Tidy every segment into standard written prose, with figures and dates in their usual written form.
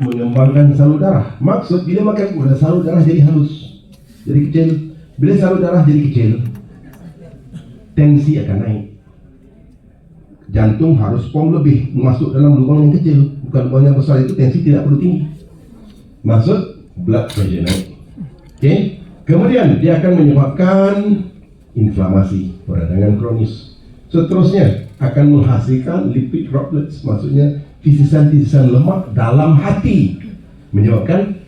mengembangkan salur darah. Maksud bila makan gula, salur darah jadi halus, jadi kecil. Bila salur darah jadi kecil, tensi akan naik. Jantung harus pom lebih masuk dalam lubang yang kecil, bukan lubang yang besar. Itu tensi tidak perlu tinggi. Maksud blood pressure naik. Okay? Kemudian dia akan menyebabkan inflamasi, peradangan kronis. Seterusnya akan menghasilkan lipid droplets, maksudnya titisan-titisan lemak dalam hati, menyebabkan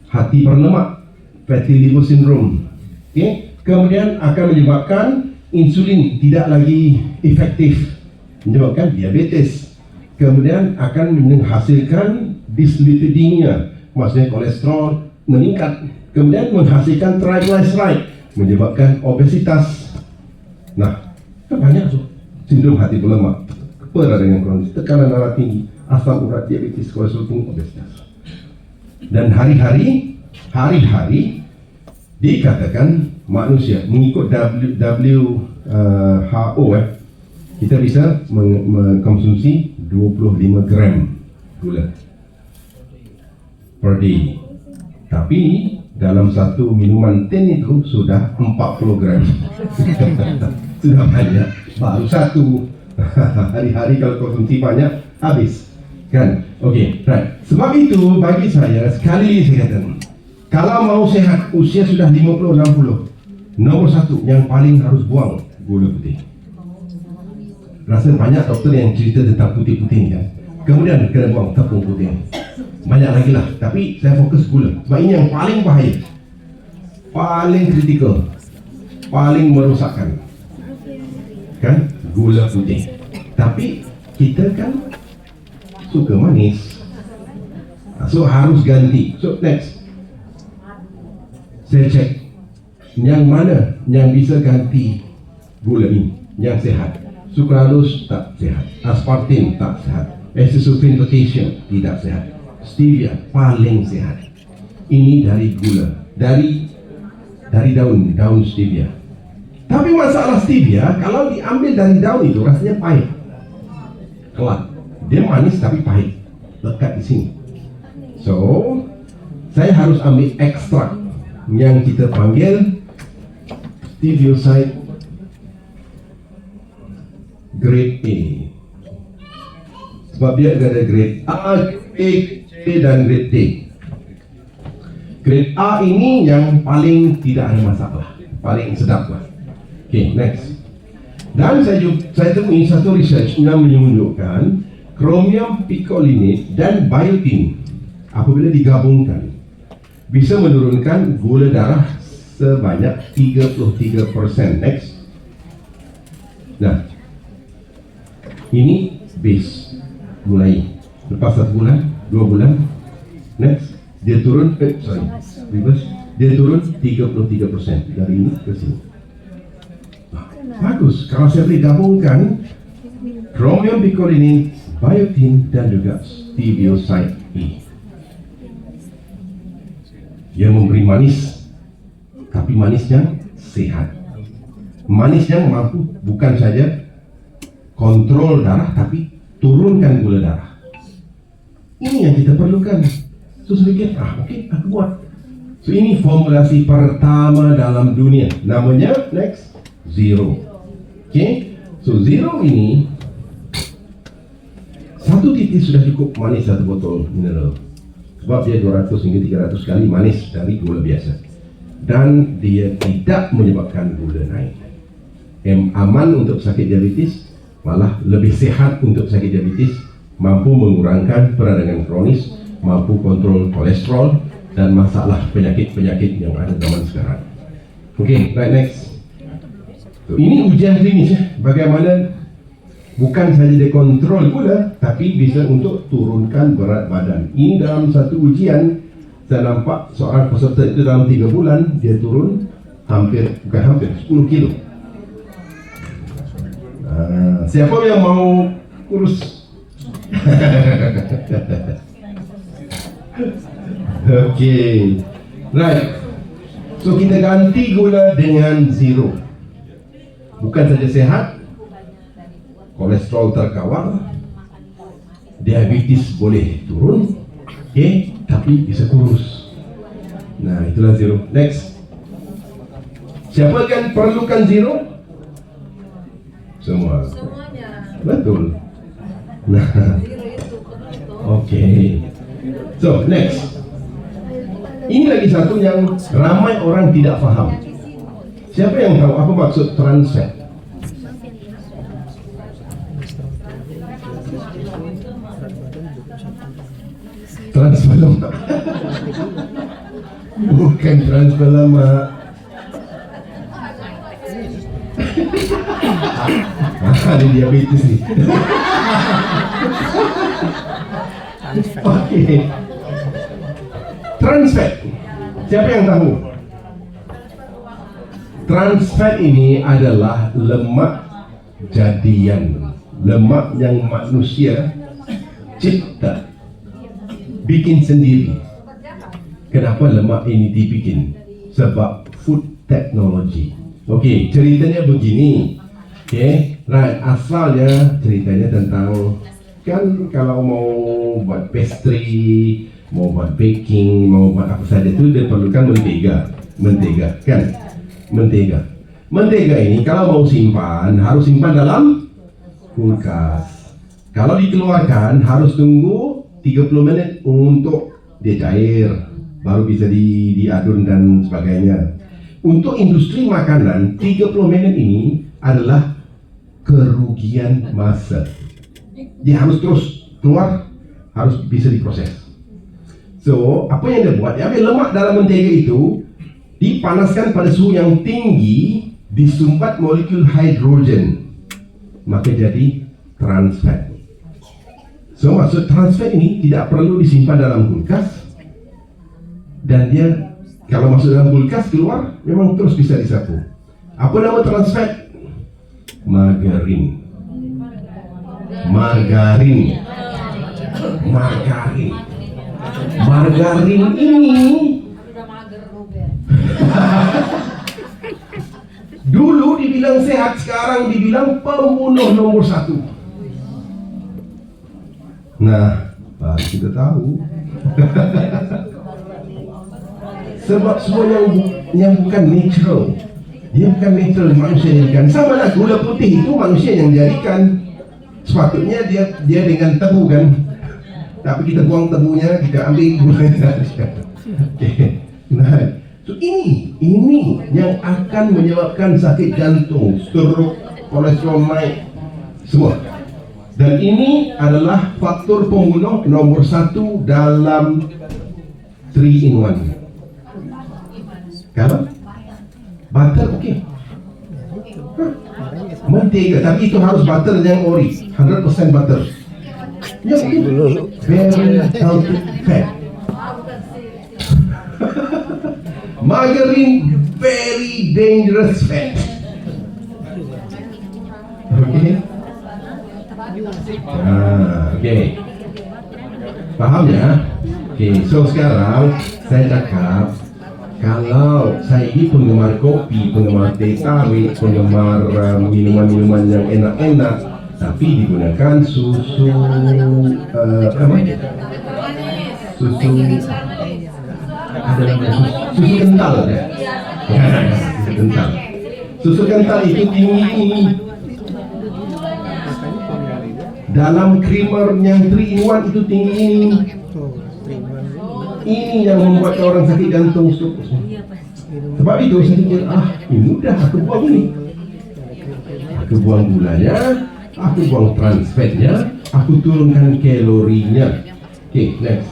hati berlemak, fatty liver syndrome. Okay? Kemudian akan menyebabkan insulin tidak lagi efektif, menyebabkan diabetes. Kemudian akan menghasilkan dyslipidemia, maksudnya kolesterol meningkat. Kemudian menghasilkan triglyceride, menyebabkan obesitas. Nah, banyak tu sindrom hati berlemak, peradangan kronis, tekanan darah tinggi, asam urat, diabetes, kolesterol tinggi, obesitas. Dan hari-hari dikatakan manusia mengikut WHO kita bisa mengkonsumsi 25 gram gula per day. Tapi dalam satu minuman tin itu sudah 40 gram. Sudah banyak. Baru satu. Hari-hari kalau konsumsi banyak, habis. Kan? Okey, right. Sebab itu bagi saya, sekali saya katakan, kalau mau sehat, usia sudah 50-60, nomor satu yang paling harus buang gula putih. Rasa banyak doktor yang cerita tentang putih-putih ni kan. Kemudian kena buang tepung putih. Banyak lagi lah, tapi saya fokus gula. Sebab ini yang paling bahaya, paling kritikal, paling merosakkan. Kan? Gula putih. Tapi kita kan suka manis, so harus ganti. So next, saya cek yang mana yang bisa ganti gula ini, yang sehat. Sucralose tak sehat, aspartame tak sehat, acesulfame potassium tidak sehat, stevia paling sehat. Ini dari gula, dari daun stevia. Tapi masalah stevia, kalau diambil dari daun itu rasanya pahit, kelak. Dia manis tapi pahit, lekat di sini. So, saya harus ambil ekstrak yang kita panggil steviocyte grade A. Sebab dia ada grade A, B, C dan grade D. Grade A ini yang paling tidak ada masalah, paling sedap lah. Okay, next. Dan saya temui satu research yang menunjukkan chromium picolinate dan biotin apabila digabungkan bisa menurunkan gula darah sebanyak 33%. Next. Nah, ini base mulai lepas 1 bulan, 2 bulan, next dia turun, reverse, dia turun 33% dari ini ke sini. Bagus, kalau saya boleh gabungkan chromium picolinate, biotin dan juga steviocyte E yang memberi manis, tapi manis yang sehat, manis yang mampu bukan saja kontrol darah tapi turunkan gula darah. Ini yang kita perlukan. So saya pikir, okey, aku buat. So ini formulasi pertama dalam dunia, namanya next Zero. Okey, so Zero ini satu titis sudah cukup manis satu botol mineral. Sebab dia 200 hingga 300 kali manis dari gula biasa. Dan dia tidak menyebabkan gula naik. Aman untuk sakit diabetes, malah lebih sehat untuk sakit diabetes, mampu mengurangkan peradangan kronis, mampu kontrol kolesterol dan masalah penyakit-penyakit yang ada zaman sekarang. Okey, right, next. So, ini ujian klinis ya, bagaimana bukan saja dia kontrol gula, tapi bisa untuk turunkan berat badan. Ini dalam satu ujian, saya nampak seorang peserta itu dalam 3 bulan, dia turun bukan hampir, 10 kilo. Siapa yang mau kurus? Okey, right. So kita ganti gula dengan zero. Bukan saja sehat, kolesterol terkawal, diabetes boleh turun, Okay, tapi bisa kurus. Nah, itulah zero. Next. Siapa yang perlukan zero? Semua. Semuanya. Betul. Nah, okay. So, next. Ini lagi satu yang ramai orang tidak faham. Siapa yang tahu apa maksud trans fat? Transfer lemak. Bukan transfer lemak. Ada diabetes ni. Okey. Trans fat. Siapa yang tahu? Trans fat ini adalah lemak jadian, lemak yang manusia cipta, bikin sendiri. Kenapa lemak ini dibikin? Sebab food technology. Okey, ceritanya begini. Okey, right, asalnya ceritanya tentang, kan kalau mau buat pastry, mau buat baking, mau buat apa saja itu dia perlukan mentega, kan? Mentega ini kalau mau simpan harus simpan dalam kulkas. Kalau dikeluarkan harus tunggu 30 menit untuk dia cair, baru bisa diadun dan sebagainya. Untuk industri makanan, 30 menit ini adalah kerugian masa. Dia harus terus keluar, harus bisa diproses. So, apa yang dia buat? Dia ambil lemak dalam mentega itu, dipanaskan pada suhu yang tinggi, disumbat molekul hidrogen, maka jadi trans fat. So, maksud trans fat ini tidak perlu disimpan dalam kulkas, dan dia kalau masuk dalam kulkas keluar memang terus bisa disapu. Apa nama trans fat? Margarin. Margarin ini dulu dibilang sehat, sekarang dibilang pembunuh nomor 1. Nah, kita tahu. Sebab semua yang bukan natural, dia bukan natural, manusia jadikan. Sama lah, gula putih itu manusia yang jadikan. Sepatutnya dia dengan tebu kan, tapi kita buang tebunya, kita ambil gulanya. Okay. Nah, so ini yang akan menyebabkan sakit jantung, stroke, kolesterol naik, semua. Dan ini adalah faktor pembunuh nomor 1 dalam 3-in-1. Kalau butter okey. Mentega, tapi itu harus butter yang ori, 100% butter. Ya, very healthy fat. Margarine, very dangerous fat. Okay. Okay. Faham ya? Okay, so sekarang saya cakap, kalau saya ini penggemar kopi, penggemar teh tarik, penggemar minuman-minuman yang enak-enak, tapi digunakan susu susu kental ya? Susu kental. Susu kental itu tinggi dalam creamer yang 3-in-1 itu tinggi ini. Ini yang membuat orang sakit jantung. Sebab itu saya pikir, ini mudah, aku buang ini. Aku buang gulanya, aku buang trans fatnya, aku turunkan kalorinya. Okay, next.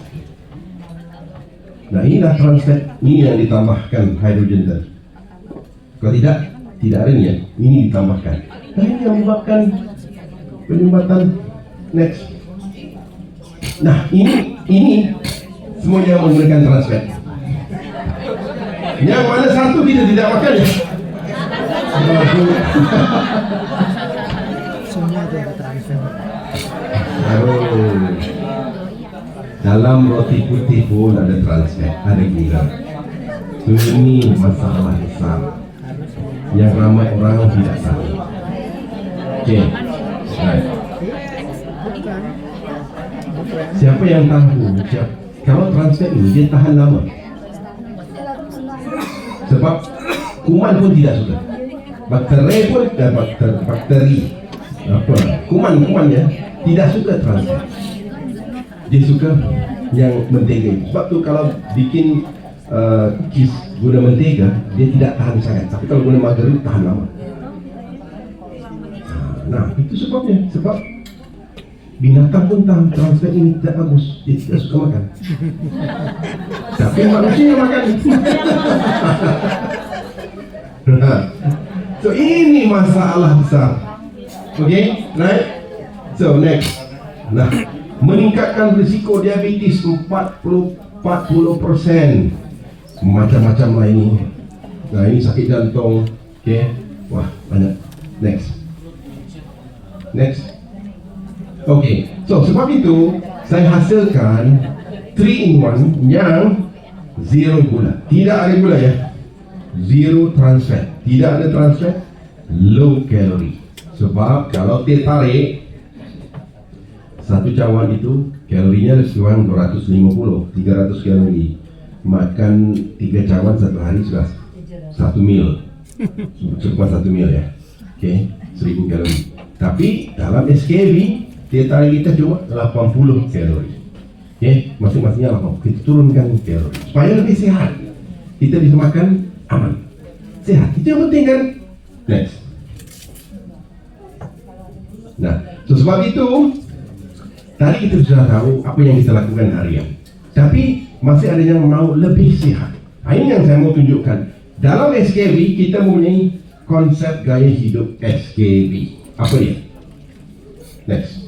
Nah, inilah trans fat, ini yang ditambahkan hidrogen tadi. Kalau tidak ada ni ya, ini ditambahkan. Nah, ini yang menyebabkan penyumbatan. Next. Nah, ini semuanya menggunakan trans fat. Yang mana satu kita tidak makan ya? Semua ada trans fat. Dalam roti putih pun ada trans fat, ada gula. Ini masalah besar yang ramai orang tidak tahu. Okay. Right. Siapa yang tahu kalau transfer ini dia tahan lama. Sebab kuman pun tidak suka, bakteri pun bakteri apa kuman ya tidak suka transfer. Dia suka yang mentega. Sebab tu kalau bikin cookies guna mentega dia tidak tahan sangat, tapi kalau guna margarin tahan lama. Nah itu sebabnya, sebab binatang pun tahu transfer ini tidak bagus, dia tidak suka makan. Tapi manusia yang makan. So ini masalah besar. Okay, right? So next. Nah, meningkatkan risiko diabetes 40%. Macam-macam lah ini. Nah ini sakit jantung. Okay, wah banyak. Next. Okay, so sebab itu saya hasilkan 3-in-1 yang zero gula. Tidak ada gula ya. Zero trans fat. Tidak ada trans fat. Low calorie. Sebab kalau dia tarik satu cawan itu kalorinya lebih kurang 250-300 kalori. Makan 3 cawan satu hari sudah 1 meal. Cukup 1 meal ya. Okay, 1000 kalori. Tapi dalam SKB dia tarik kita cuma 80 kalori. Okay, masing-masingnya 80. Kita turunkan kalori supaya lebih sehat. Kita bisa makan aman, sehat. Itu yang penting kan. Next. Nah, sebab itu tadi kita sudah tahu apa yang kita lakukan harian. Tapi masih ada yang mau lebih sehat. Nah, ini yang saya mau tunjukkan. Dalam SKB kita mempunyai konsep gaya hidup SKB. Apa dia? Next.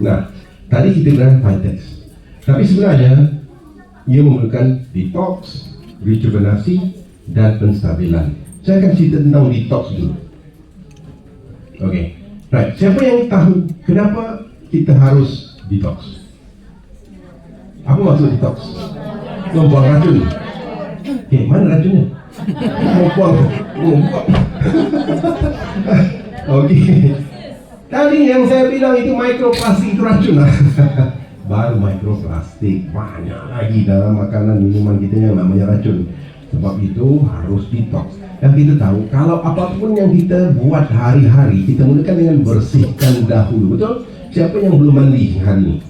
Nah, tadi kita bilang Vitex. Tapi sebenarnya ia memerlukan detox, rejuvenasi, dan penstabilan. Saya akan cerita tentang detox dulu. Okay, right. Siapa yang tahu kenapa kita harus detox? Apa maksud detox? Membuang racun. Okay, mana racunnya? Membuang. Okay. Tadi yang saya bilang itu mikroplastik itu racun lah. Baru mikroplastik, banyak lagi dalam makanan minuman kita yang namanya racun. Sebab itu harus detox. Dan kita tahu kalau apapun yang kita buat hari-hari kita mulakan dengan bersihkan dahulu. Betul? Siapa yang belum mandi hari ini?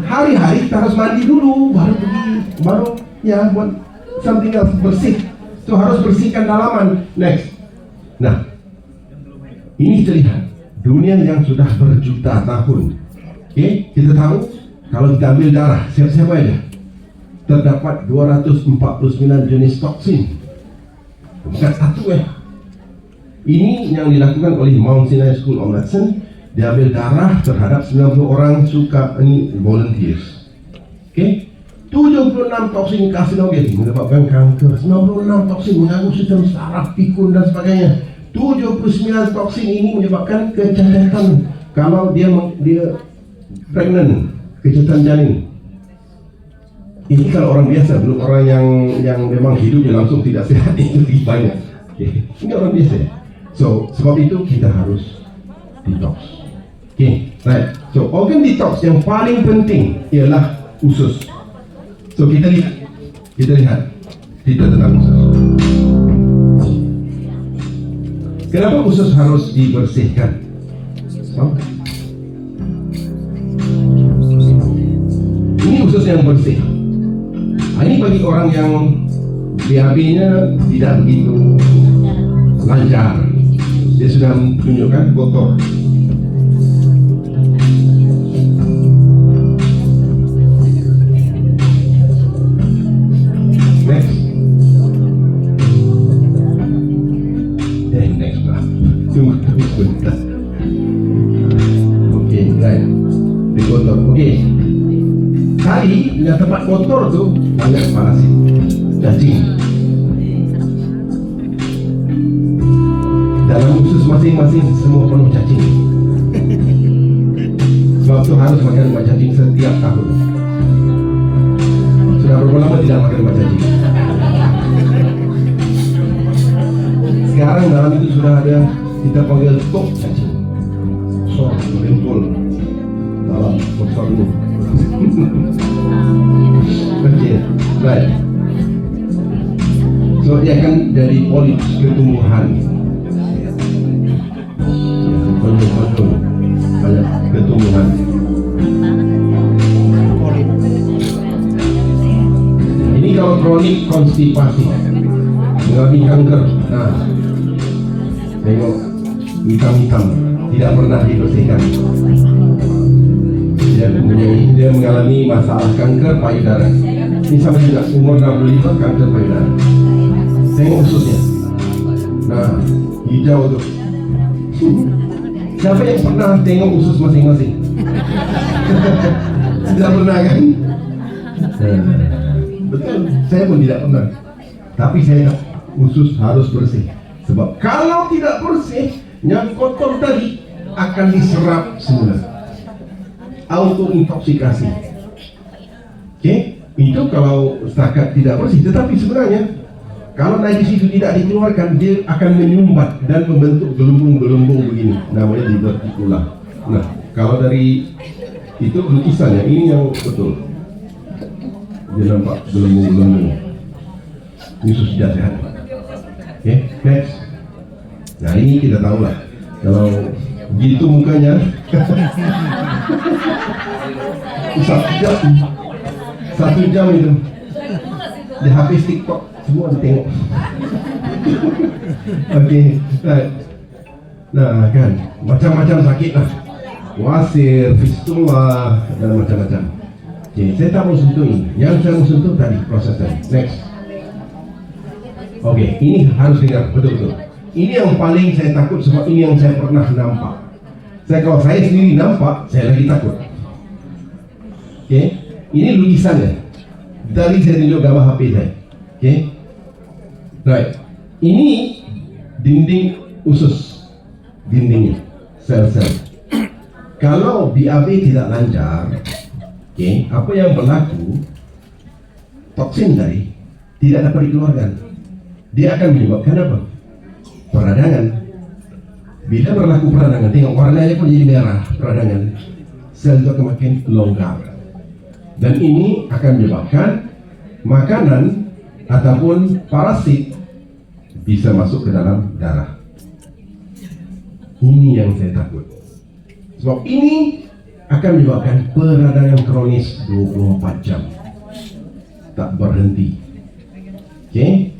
Hari-hari kita harus mandi dulu, baru pergi, baru ya buat something else, bersih. So harus bersihkan dalaman. Next. Nah, ini terlihat dunia yang sudah berjuta tahun. Okay? Kita tahu kalau kita ambil darah siapa-siapa aja terdapat 249 jenis toksin. Bukan satu ya. Ini yang dilakukan oleh Mount Sinai School of Medicine. Dia ambil darah terhadap 90 orang volunteers. Okay? 76 toksin karsinogen menyebabkan kanker, 96 toksin mengganggu sistem saraf, pikun dan sebagainya. 79 toksin ini menyebabkan kecacatan kalau dia pregnant, kecacatan janin. Ini kalau orang biasa, belum orang yang memang hidupnya langsung tidak sehat, itu lebih banyak. Okay. Ini orang biasa. So sebab itu kita harus detox. Okay, right. So organ detox yang paling penting ialah usus. So kita lihat tentang usus. Kenapa usus harus dibersihkan? Ini usus yang bersih. Ini bagi orang yang BAB-nya tidak begitu lancar. Dia sudah menunjukkan kotor. Next lah. Tunggu sebentar. Okey, right. Dia kotor. Okey. Tadi yang tempat kotor tu banyak parasit, cacing. Dalam usus masing-masing semua penuh cacing. Sebab tu harus makan lemak cacing setiap tahun. Sudah berapa lama tidak makan lemak cacing? Sekarang dalam itu sudah ada kita panggil stok cacing. So, gempol dalam. botol dulu. Okey, baik. So dia akan dari polip ketumbuhan. Betul-betul banyak ketumbuhan. Ini kalau kronik konstipasi, mengalami kanker. Nah, tengok hitam-hitam, tidak pernah dibersihkan. Dia mengalami masalah kanker payudara. Ini sama juga umur 65 kanker payudara. Tengok ususnya. Nah, hijau tu. Siapa yang pernah tengok usus masing-masing? Tidak pernah kan? Betul, saya pun tidak pernah. Tapi saya tahu usus harus bersih. Sebab kalau tidak bersih, yang kotor tadi akan diserap semula. Autointoxikasi. Okey, itu kalau setakat tidak bersih. Tetapi sebenarnya kalau najis itu tidak dikeluarkan, dia akan menyumbat dan membentuk gelembung-gelembung begini. Namanya divertikula. Nah, kalau dari itu lukisannya, ini yang betul. Dia nampak gelembung-gelembung. Ini sudah sehat. Oke, next. Nah, ini kita tahu lah. Kalau gitu mukanya, satu jam itu. Dia habis TikTok, semua ditengok. Okey, right. Nah kan, macam-macam sakit lah. Wasir, fistula, dan macam-macam. Okey, saya tak mau sentuh ini. Yang saya mau sentuh tadi, proses tadi. Next. Okey, ini harus dengar betul-betul. Ini yang paling saya takut sebab ini yang saya pernah nampak. Kalau saya sendiri nampak, saya lagi takut. Okey, ini lukisannya. Tadi saya tunjuk gambar HP saya. Okey, right. Ini dinding usus, dindingnya, sel-sel. Kalau BAB tidak lancar, okey, apa yang berlaku? Toksin tadi tidak dapat dikeluarkan. Dia akan menyebabkan apa? Peradangan. Bila berlaku peradangan, tengok warnanya pun jadi merah. Peradangan, sel itu akan makin longgar. Dan ini akan menyebabkan makanan ataupun parasit bisa masuk ke dalam darah. Ini yang saya takut. Sebab ini akan menyebabkan peradangan kronis 24 jam. Tak berhenti. Okey?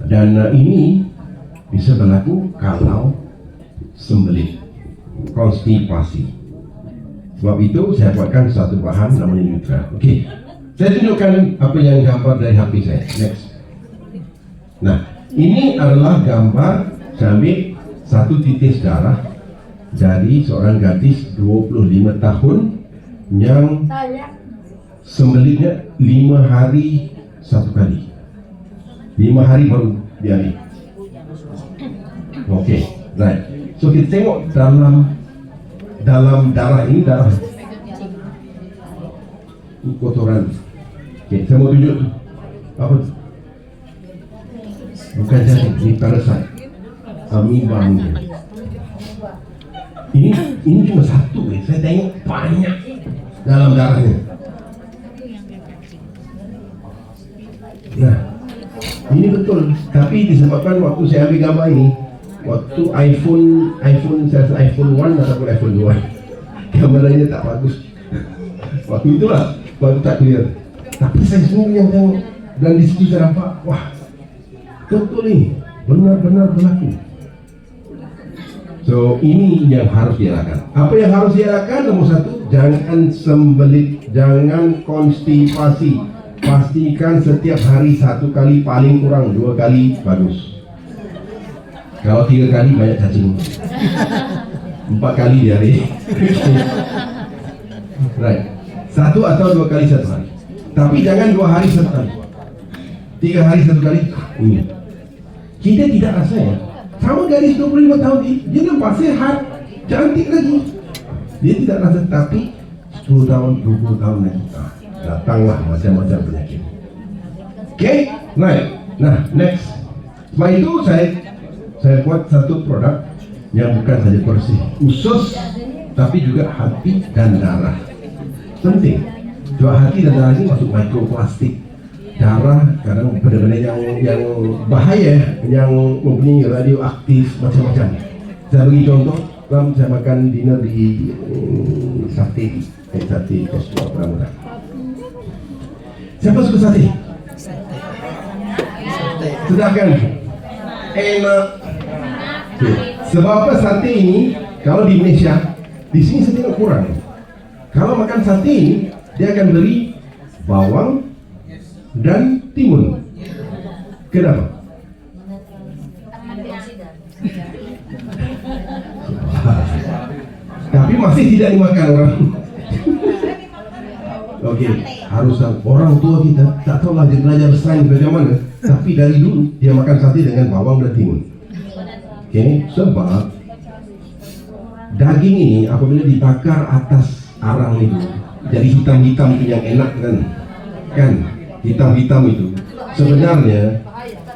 Dan ini bisa berlaku kalau sembelit, konstipasi. Sebab itu saya buatkan satu bahan namanya Nutra. Okey, saya tunjukkan apa yang gambar dari HP saya. Next. Nah, ini adalah gambar saya ambil satu titis darah dari seorang gadis 25 tahun yang sembelitnya 5 hari satu kali. 5 hari baru diambil. Okey, right. So kita tengok dalam darah ini, darah kotoran. Okey, saya mau tunjuk apa? Bukan jadi, ini parasit, amoeba mungkin. Ini cuma satu, saya tengok banyak dalam darahnya. Nah, ini betul. Tapi disebabkan waktu saya ambil gambar ini, waktu iPhone 1 ataupun iPhone 2, kameranya tak bagus. Waktu itulah baru tak clear. Tapi saya sendiri yang tengok, dan di situ saya nampak, wah, betul ini, benar-benar berlaku. So ini yang harus dilakukan. Apa yang harus dilakukan? Nomor satu, jangan sembelit, jangan konstipasi. Pastikan setiap hari 1 kali, paling kurang 2 kali bagus. Kalau 3 kali banyak cacing. 4 kali diare. Right. 1 atau 2 kali 1 hari. Tapi jangan 2 hari 1 kali. 3 hari 1 kali. Ini. Kita tidak rasa ya. Sama gadis 25 tahun dia nampak sehat, cantik lagi. Dia tidak rasa, tapi 10 tahun, 20 tahun lagi datanglah macam-macam penyakit. Okay, right. Nah, next. Setelah itu saya buat satu produk yang bukan saja bersih usus, tapi juga hati dan darah. Penting. Sebab hati dan darah ini masuk mikroplastik. Darah kadang benda-benda yang bahaya, yang mempunyai radioaktif macam-macam. Saya bagi contoh, saya makan dinner di sate restoran Pramuka. Siapa suka sate? Sedangkan enak. Sebab apa sate ini? Kalau di Malaysia, di sini saya tengok kurang. Kalau makan sate ini, dia akan beri bawang dan timun. Kenapa? Tapi masih tidak dimakan orang. Okey, harus orang tua kita tak tahulah dia belajar sains bagaimana, tapi dari dulu dia makan sate dengan bawang dan timun. Okey, sebab daging ini apabila dibakar atas arang itu jadi hitam-hitam itu yang enak kan hitam-hitam itu sebenarnya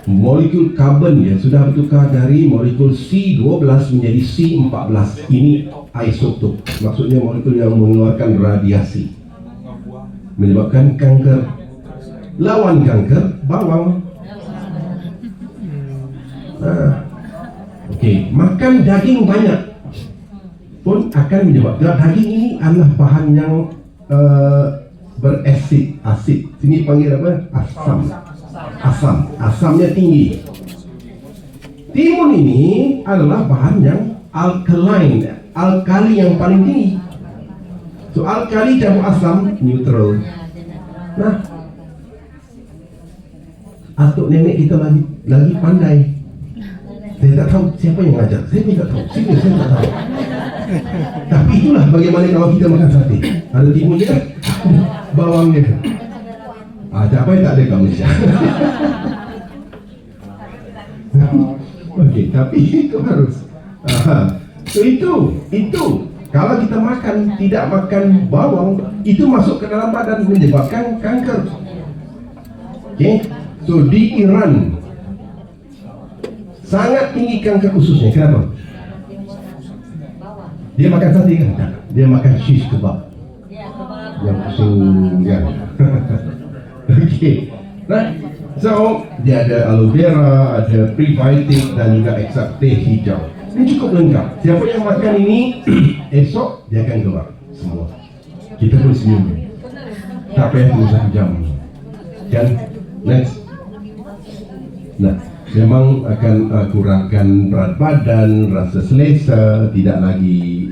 molekul karbon dia sudah bertukar dari molekul C12 menjadi C14. Ini isotop, maksudnya molekul yang mengeluarkan radiasi, menyebabkan kanker. Lawan kanker bawang. Okey, makan daging banyak pun akan menyebabkan daging ini adalah bahan yang asid. Sini panggil apa? Asamnya tinggi. Timun ini adalah bahan yang alkali yang paling tinggi. So alkali campur asam neutral. Nah, atuk nenek kita lagi pandai. Saya tak tahu siapa yang ngajar. Saya tak tahu. Saya tak tahu. Tapi itulah bagaimana kalau kita makan sate. Ada timunnya, bawangnya. Siapa yang tak ada kat Malaysia? Okey, tapi itu harus. So itu kalau kita tidak makan bawang, itu masuk ke dalam badan menyebabkan kanker. Okey, so di Iran sangat tinggi kanker ususnya. Kenapa? Dia makan sate kan? Tak. Dia makan shish kebab. Yang pusing kan? Okey. Nah, so dia ada aloe vera, ada prebiotik dan juga ekstrak teh hijau. Ini cukup lengkap. Siapa yang makan ini esok dia akan keluar semua. Kita pun senyum. Tak payah tunggu 1 jam. Kan? Next. Nah, memang akan kurangkan berat badan, rasa selesa, tidak lagi